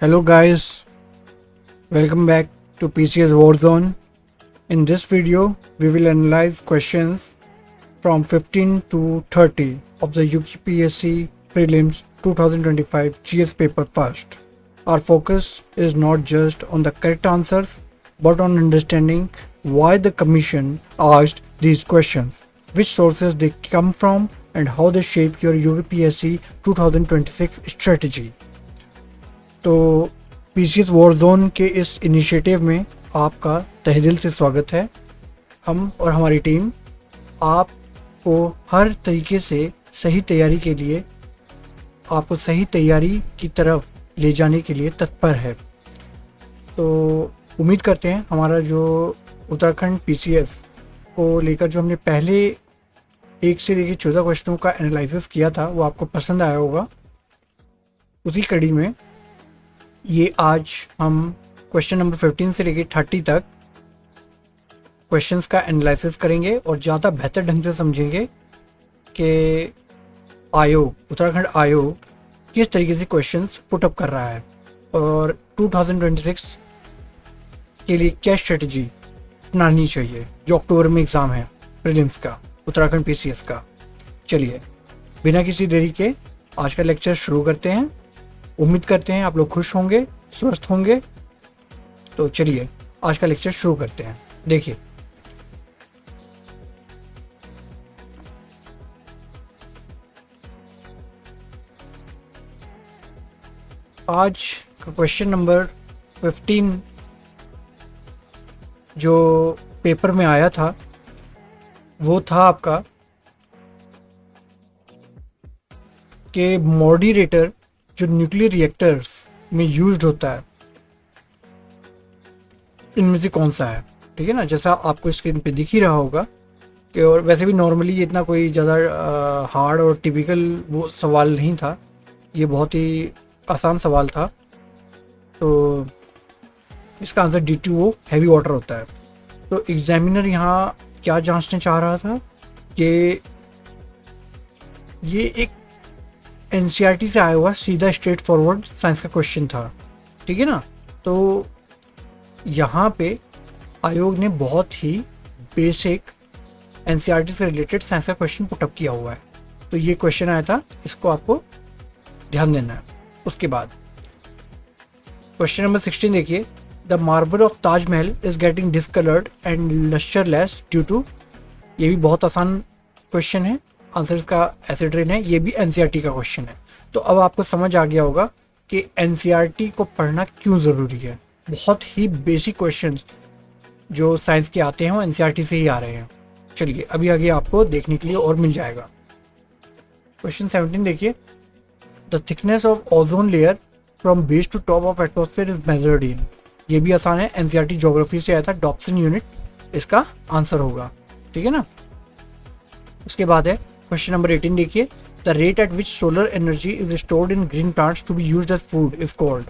Hello guys, welcome back to PCS Warzone. In this video, we will analyze questions from 15 to 30 of the UPSC Prelims 2025 GS paper first. Our focus is not just on the correct answers, but on understanding why the commission asked these questions, which sources they come from, and how they shape your UPSC 2026 strategy. तो PCS Warzone के इस initiative में आपका तहे दिल से स्वागत है। हम और हमारी टीम आपको हर तरीके से सही तैयारी के लिए, आपको सही तैयारी की तरफ ले जाने के लिए तत्पर है। तो उम्मीद करते हैं हमारा जो उत्तराखंड पीसीएस को लेकर जो हमने पहले 1 से लेकर 14 क्वेश्चनों का एनालिसिस किया था वो आपको पसंद आया होगा। उसी कड़ी में ये आज हम क्वेश्चन नंबर 15 से लेकर 30 तक क्वेश्चंस का एनालिसिस करेंगे और ज़्यादा बेहतर ढंग से समझेंगे कि उत्तराखंड आयोग किस तरीके से क्वेश्चंस पुट अप कर रहा है और 2026 के लिए क्या स्ट्रेटजी अपनानी चाहिए जो अक्टूबर में एग्ज़ाम है प्रीलिम्स का, उत्तराखंड पीसीएस का। चलिए बिना किसी देरी के आज का लेक्चर शुरू करते हैं। उम्मीद करते हैं आप लोग खुश होंगे, स्वस्थ होंगे। तो चलिए आज का लेक्चर शुरू करते हैं। देखिए आज का क्वेश्चन नंबर 15 जो पेपर में आया था वो था आपका कि मॉडरेटर जो न्यूक्लियर रिएक्टर्स में यूज्ड होता है इनमें से कौन सा है। ठीक है ना, जैसा आपको स्क्रीन पे दिख ही रहा होगा कि, और वैसे भी नॉर्मली ये इतना कोई ज़्यादा हार्ड और टिपिकल वो सवाल नहीं था, ये बहुत ही आसान सवाल था। तो इसका आंसर D2O हैवी वाटर होता है। तो एग्जामिनर यहाँ क्या जांचना चाह रहा था कि ये एक एनसीईआरटी से आया हुआ सीधा स्ट्रेट फॉरवर्ड साइंस का क्वेश्चन था। ठीक है ना, तो यहाँ पे आयोग ने बहुत ही बेसिक एनसीईआरटी से रिलेटेड साइंस का क्वेश्चन पुटअप किया हुआ है। तो ये क्वेश्चन आया था, इसको आपको ध्यान देना है। उसके बाद क्वेश्चन नंबर 16 देखिए, the marble of Taj Mahal is getting discoloured and lustreless due to. ये भी बहुत आसान क्वेश्चन है, आंसर इसका एसिड रेन है। ये भी एनसीईआरटी का क्वेश्चन है। तो अब आपको समझ आ गया होगा कि एनसीईआरटी को पढ़ना क्यों ज़रूरी है। बहुत ही बेसिक क्वेश्चंस जो साइंस के आते हैं वो एनसीईआरटी से ही आ रहे हैं। चलिए अभी आगे आपको देखने के लिए और मिल जाएगा। क्वेश्चन 17 देखिए, the thickness of ozone layer from base to top of atmosphere is measured in. ये भी आसान है, एनसीईआरटी ज्योग्राफी से आया था, डॉप्सन यूनिट इसका आंसर होगा। ठीक है ना। उसके बाद है क्वेश्चन नंबर 18 देखिए, the rate at which solar energy is stored in green plants to be used as food is called.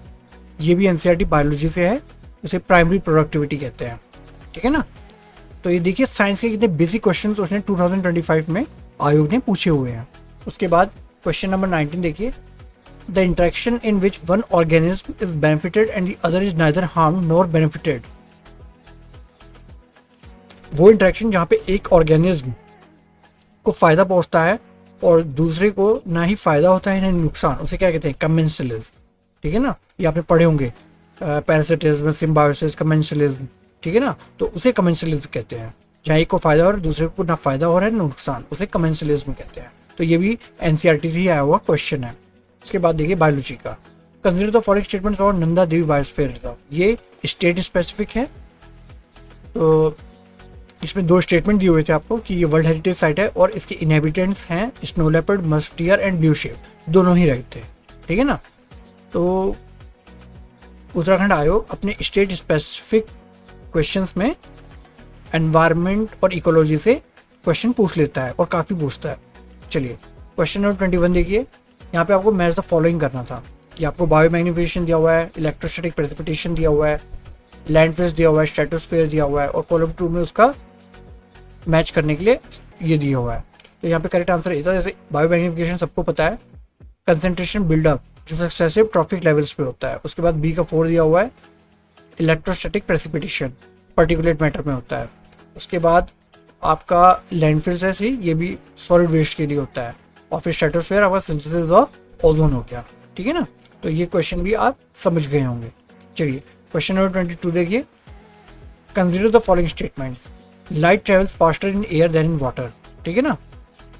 ये भी एनसीईआरटी बायोलॉजी से है, उसे प्राइमरी प्रोडक्टिविटी कहते हैं। ठीक है ना। तो ये देखिए साइंस के कितने बेसिक क्वेश्चंस उसने 2025 में आयोग ने पूछे हुए हैं। उसके बाद क्वेश्चन नंबर 19 देखिए, the interaction in which one organism is benefited and the other is neither harm nor benefited. वो इंटरेक्शन जहाँ पे एक ऑर्गेनिज्म को फायदा पहुंचता है और दूसरे को ना ही फायदा होता है ना ही नुकसान, उसे क्या कहते हैं, कमेंसलिज्म। ठीक है ना, ये आपने पढ़े होंगे, पैरासिटिज्म, सिम्बायोसिस, कमेंसलिज्म। ठीक है ना, तो उसे कमेंसलिज्म कहते हैं। जहाँ एक को फायदा हो रहा है दूसरे को ना फायदा हो रहा है ना नुकसान, उसे कमेंसलिज्म कहते हैं। तो ये भी एनसीईआरटी से ही आया हुआ क्वेश्चन है। इसके बाद देखिए बायोलॉजी का, कंसिडर द फॉलोइंग स्टेटमेंट्स और नंदा देवी बायोस्फीयर रिजर्व। ये स्टेट स्पेसिफिक है। तो इसमें 2 स्टेटमेंट दिए हुए थे आपको कि ये वर्ल्ड हेरिटेज साइट है और इसके इनहेबिटेंट्स हैं snow leopard, musk deer and blue shape, दोनों ही राइट थे। ठीक है ना। तो उत्तराखंड आयोग अपने स्टेट स्पेसिफिक क्वेश्चंस में एनवायरनमेंट और इकोलॉजी से क्वेश्चन पूछ लेता है और काफ़ी पूछता है। चलिए क्वेश्चन नंबर 21 देखिए, यहाँ पे आपको मैच द फॉलोइंग करना था कि आपको बायोमैग्निफिकेशन दिया हुआ है, इलेक्ट्रोस्टैटिक प्रेसिपिटेशन दिया हुआ है, लैंड फेस दिया हुआ है, स्ट्रेटोस्फीयर दिया हुआ है और कॉलम 2 में उसका मैच करने के लिए ये दिया हुआ है। तो यहाँ पे करेक्ट आंसर ये था, जैसे बायोमैग्निफिकेशन सबको पता है, कंसंट्रेशन बिल्डअप जो सक्सेसिव ट्रॉफिक लेवल्स पे होता है। उसके बाद बी का 4 दिया हुआ है इलेक्ट्रोस्टैटिक प्रेसिपिटेशन, पार्टिकुलेट मैटर में होता है। उसके बाद आपका लैंडफिल्स है सी, ये भी सॉलिड वेस्ट के लिए होता है। और फिर स्ट्रेटोस्फेयर आपका सिंथेसिस ऑफ ओजोन हो गया, ठीक है ना। तो ये क्वेश्चन भी आप समझ गए होंगे। चलिए क्वेश्चन नंबर 22 देखिए, consider the following statements, light travels faster in air than in water, ठीक है ना।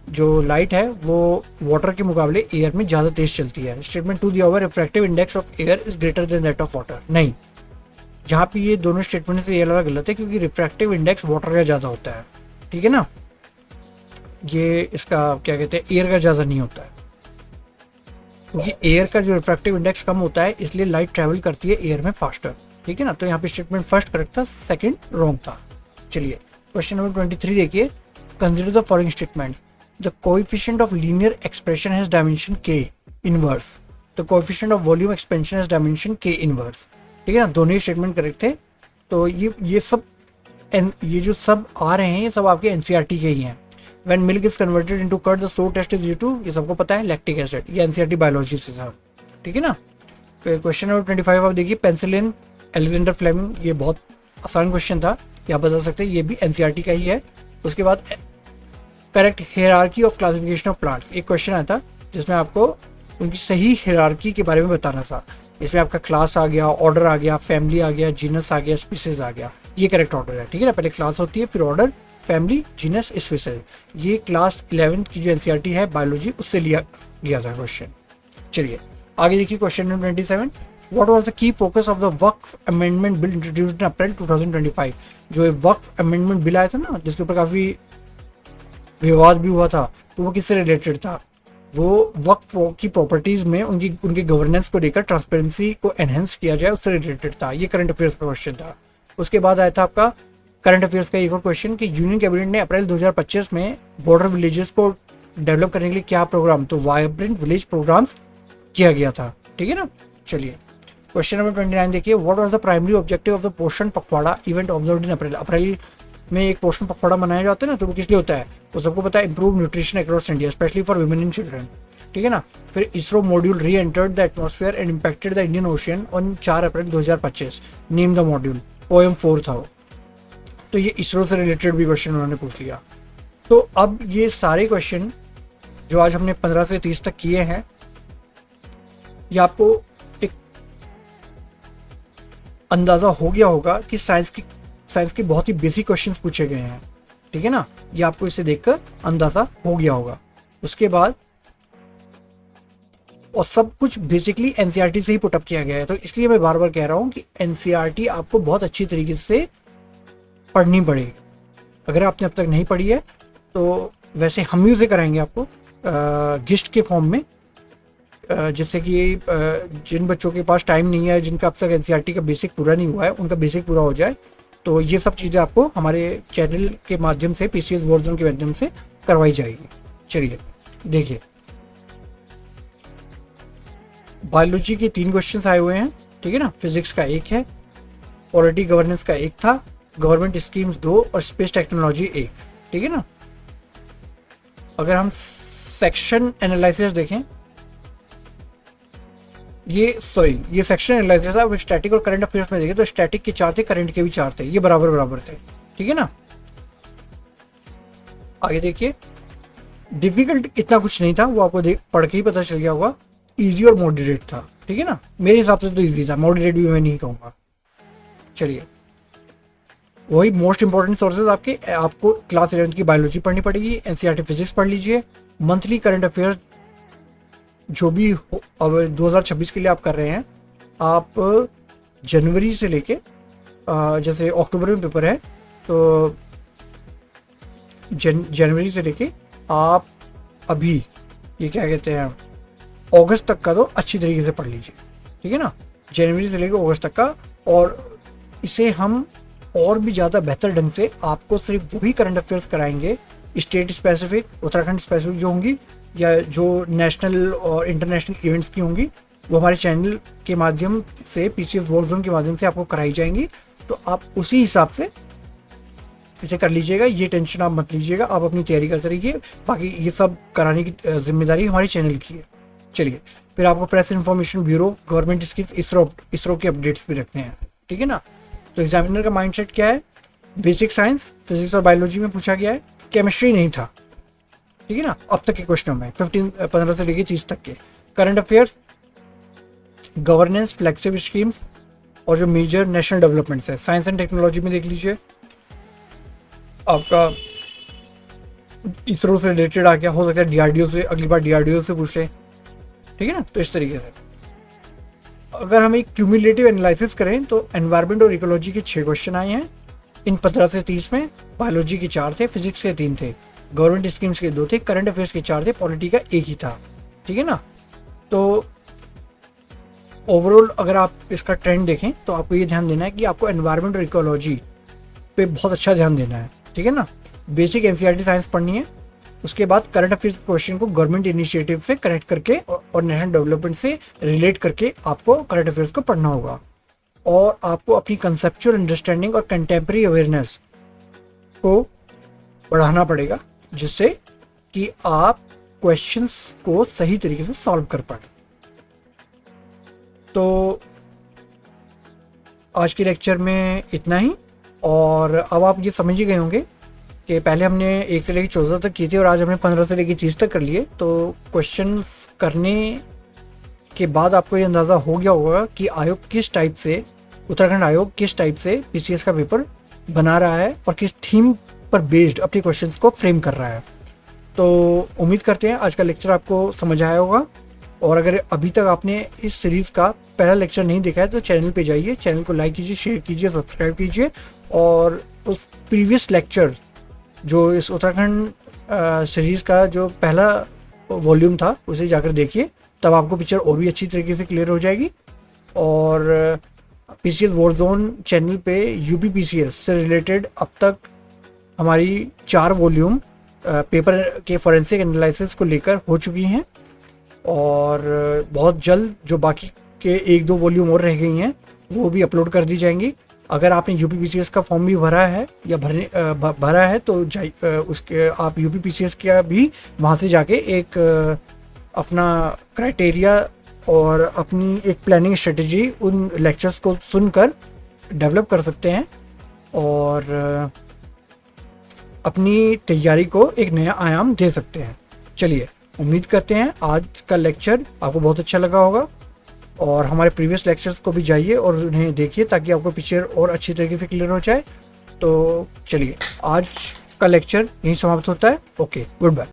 जो लाइट है वो वाटर के मुकाबले एयर में ज़्यादा तेज चलती है। स्टेटमेंट 2 दिया हुआ है refractive index of air is greater than that of water, नहीं, यहाँ पे ये दोनों स्टेटमेंट से ये अलग गलत है, क्योंकि रिफ्रैक्टिव इंडेक्स वाटर का ज़्यादा होता है, ठीक है ना। ये इसका क्या कहते हैं, एयर का ज़्यादा नहीं होता है, क्योंकि एयर का जो रिफ्रैक्टिव इंडेक्स कम होता है इसलिए लाइट ट्रैवल करती है एयर में फास्टर, ठीक है ना। तो यहाँ पे स्टेटमेंट फर्स्ट करेक्ट था, सेकंड रॉन्ग था। चलिए क्वेश्चन नंबर 23 देखिए, consider the following statements, the coefficient of linear expression has dimension k inverse, the coefficient of volume expansion has dimension k inverse, ठीक है ना। दोनों ही स्टेटमेंट करेक्ट थे। तो ये सब ये जो सब आ रहे हैं ये सब आपके एनसीईआरटी के ही हैं। When milk is converted into curd the sour taste is due to, ये सबको पता है, लैक्टिक एसिड, ये एनसीईआरटी बायोलॉजी से था, ठीक है ना। फिर क्वेश्चन नंबर 25 आप देखिए, पेंसिलिन अलेक्जेंडर फ्लेमिंग, ये बहुत आसान क्वेश्चन था, ये आप बता सकते हैं, ये भी एनसीईआरटी का ही है। उसके बाद correct hierarchy of classification of plants, एक क्वेश्चन आया था जिसमें आपको उनकी सही हायरार्की के बारे में बताना था। इसमें आपका क्लास आ गया, ऑर्डर आ गया, फैमिली आ गया, जीनस आ गया, स्पीसीज आ गया, ये करेक्ट ऑर्डर है, ठीक है ना। पहले क्लास होती है, फिर ऑर्डर, फैमिली, जीनस, स्पीसीज। ये क्लास 11 की जो एनसीईआरटी है बायोलॉजी, उससे लिया गया था क्वेश्चन। चलिए आगे देखिए question number 27, what was the key focus of the Waqf amendment bill introduced in April 2025। जो वक्फ अमेंडमेंट बिल आया था ना, जिसके ऊपर काफ़ी विवाद भी हुआ था, तो वो किससे रिलेटेड था, वो वक्फ की प्रॉपर्टीज में उनकी गवर्नेंस को लेकर ट्रांसपेरेंसी को एनहेंस किया जाए, उससे रिलेटेड था। ये करंट अफेयर्स का क्वेश्चन था। उसके बाद आया था आपका करंट अफेयर्स का एक और क्वेश्चन कि यूनियन कैबिनेट ने अप्रैल 2025 में बॉर्डर विलेजेस को डेवलप करने के लिए क्या प्रोग्राम, तो वाइब्रेंट विलेज प्रोग्राम्स किया गया था, ठीक है ना। चलिए क्वेश्चन नंबर 29 देखिए, what was the primary objective of the पोषण पखवाड़ा इवेंट ऑब्जर्व्ड इन अप्रैल। अप्रैल में एक पोषण पखवाड़ा मनाया जाता है ना, तो वो किस लिए होता है, वो सबको पता है, improve nutrition across India specially for women and children, ठीक है ना। फिर इसरो मॉड्यूल री entered the atmosphere and impacted the Indian ocean on 4 April 2025, name the module, OM4 था वो। तो ये इसरो से रिलेटेड भी क्वेश्चन उन्होंने पूछ लिया। तो अब ये सारे क्वेश्चन जो आज हमने 15 से 30 तक किए हैं, ये आपको एक अंदाजा हो गया होगा कि साइंस के बहुत ही बेसिक क्वेश्चंस पूछे गए हैं, ठीक है ना। ये आपको इसे देखकर अंदाजा हो गया होगा। उसके बाद और सब कुछ बेसिकली एनसीईआरटी से ही पुटअप किया गया है, तो इसलिए मैं बार बार कह रहा हूँ कि एनसीईआरटी आपको बहुत अच्छी तरीके से पढ़नी पड़ेगी। अगर आपने अब तक नहीं पढ़ी है तो वैसे हम ही उसे कराएंगे आपको गिस्ट के फॉर्म में, जिससे कि जिन बच्चों के पास टाइम नहीं है, जिनका अब तक एनसीईआरटी का बेसिक पूरा नहीं हुआ है, उनका बेसिक पूरा हो जाए। तो ये सब चीज़ें आपको हमारे चैनल के माध्यम से, पीसीएस वर्जन के माध्यम से करवाई जाएगी। चलिए देखिए, बायोलॉजी के 3 क्वेश्चंस आए हुए हैं, ठीक है ना। फिजिक्स का 1 है, पॉलिटी गवर्नेंस का 1 था, गवर्नमेंट स्कीम्स 2 और स्पेस टेक्नोलॉजी 1, ठीक है ना। अगर हम सेक्शन एनालिसिस देखें, ये सेक्शन एनालिसिस था। स्टैटिक और करंट अफेयर्स में देखें तो स्टैटिक के 4 थे, करंट के भी 4 थे, ये बराबर बराबर थे, ठीक है ना। आगे देखिए, डिफिकल्ट इतना कुछ नहीं था, वो आपको पढ़ के ही पता चल गया होगा। इजी और मॉडरेट था, ठीक है ना। मेरे हिसाब से तो इजी था, मॉडरेट भी मैं नहीं कहूँगा। चलिए, वही मोस्ट इंपॉर्टेंट सोर्सेज आपको क्लास 11 की बायोलॉजी पढ़नी पड़ेगी, एनसीईआरटी फिजिक्स पढ़ लीजिए, मंथली करंट अफेयर्स जो भी अब 2026 के लिए आप कर रहे हैं, आप जनवरी से लेके जैसे अक्टूबर में पेपर है, तो जनवरी से लेके आप अभी ये क्या कहते हैं अगस्त तक का तो अच्छी तरीके से पढ़ लीजिए, ठीक है ना। जनवरी से लेकर अगस्त तक का, और इसे हम और भी ज़्यादा बेहतर ढंग से आपको सिर्फ वही करंट अफेयर्स कराएंगे, स्टेट स्पेसिफिक, उत्तराखंड स्पेसिफिक जो होंगी, या जो नेशनल और इंटरनेशनल इवेंट्स की होंगी, वो हमारे चैनल के माध्यम से, पीसीएस वर्जन के माध्यम से आपको कराई जाएंगी। तो आप उसी हिसाब से इसे कर लीजिएगा, ये टेंशन आप मत लीजिएगा, आप अपनी तैयारी करते रहिए। बाकी ये सब कराने की जिम्मेदारी हमारे चैनल की है। चलिए फिर आपको press information bureau, government schemes, ISRO के अपडेट्स भी रखने हैं, ठीक है ना। तो एग्जामिनर का माइंडसेट क्या है, बेसिक साइंस, फिजिक्स और बायोलॉजी में पूछा गया है, केमिस्ट्री नहीं था, ठीक है ना। अब तक के क्वेश्चनों में 15 से लेके 30 तक के current affairs, governance, flagship schemes और जो मेजर नेशनल डेवलपमेंट्स है। साइंस एंड टेक्नोलॉजी में देख लीजिए, आपका इसरो से रिलेटेड आ गया, हो सकता है डीआरडीओ से, अगली बार डीआरडीओ से पूछ ले, ठीक है ना। तो इस तरीके से अगर हम एक क्यूमुलेटिव एनालिसिस करें तो एनवायरनमेंट और इकोलॉजी के 6 क्वेश्चन आए हैं इन 15 से 30 में। बायोलॉजी के 4 थे, फिजिक्स के 3 थे, गवर्नमेंट स्कीम्स के 2 थे, करंट अफेयर्स के 4 थे, पॉलिटी का 1 ही था, ठीक है ना। तो ओवरऑल अगर आप इसका ट्रेंड देखें तो आपको ये ध्यान देना है कि आपको एनवायरनमेंट और इकोलॉजी पे बहुत अच्छा ध्यान देना है, ठीक है ना। बेसिक एनसीईआरटी साइंस पढ़नी है, उसके बाद करंट अफेयर्स क्वेश्चन को गवर्नमेंट इनिशिएटिव से कनेक्ट करके और नेशनल डेवलपमेंट से रिलेट करके आपको करंट अफेयर्स को पढ़ना होगा। और आपको अपनी कंसेप्चुअल अंडरस्टैंडिंग और कंटेम्प्रेरी अवेयरनेस को बढ़ाना पड़ेगा, जिससे कि आप क्वेश्चंस को सही तरीके से सॉल्व कर पाए। तो आज के लेक्चर में इतना ही। और अब आप ये समझ ही गए होंगे कि पहले हमने 1 से लेकर 14 तक किए थे और आज हमने 15 से लेकर 30 तक कर लिए। तो क्वेश्चंस करने के बाद आपको ये अंदाज़ा हो गया होगा कि आयोग किस टाइप से, उत्तराखंड आयोग किस टाइप से पीसीएस का पेपर बना रहा है और किस थीम पर बेस्ड अपने क्वेश्चंस को फ्रेम कर रहा है। तो उम्मीद करते हैं आज का लेक्चर आपको समझ आया होगा। और अगर अभी तक आपने इस सीरीज़ का पहला लेक्चर नहीं देखा है तो चैनल पे जाइए, चैनल को लाइक कीजिए, शेयर कीजिए, सब्सक्राइब कीजिए और उस प्रीवियस लेक्चर जो इस उत्तराखंड सीरीज़ का जो पहला वॉल्यूम था उसे जाकर देखिए, तब आपको पिक्चर और भी अच्छी तरीके से क्लियर हो जाएगी। और पीसीएस वॉरजोन चैनल पे यूपी पीसीएस से रिलेटेड अब तक हमारी 4 वॉल्यूम पेपर के फॉरेंसिक एनालिसिस को लेकर हो चुकी हैं और बहुत जल्द जो बाकी के 1-2 वॉल्यूम और रह गई हैं वो भी अपलोड कर दी जाएंगी। अगर आपने यूपी पीसीएस का फॉर्म भी भरा है या भरा है तो उसके आप यूपी पीसीएस का भी वहाँ से जाके एक अपना क्राइटेरिया और अपनी एक प्लानिंग स्ट्रेटजी उन लेक्चर्स को सुनकर डेवलप कर सकते हैं और अपनी तैयारी को एक नया आयाम दे सकते हैं। चलिए, उम्मीद करते हैं आज का लेक्चर आपको बहुत अच्छा लगा होगा और हमारे प्रीवियस लेक्चर्स को भी जाइए और उन्हें देखिए ताकि आपको पिक्चर और अच्छी तरीके से क्लियर हो जाए। तो चलिए, आज का लेक्चर यहीं समाप्त होता है। Okay, good bye.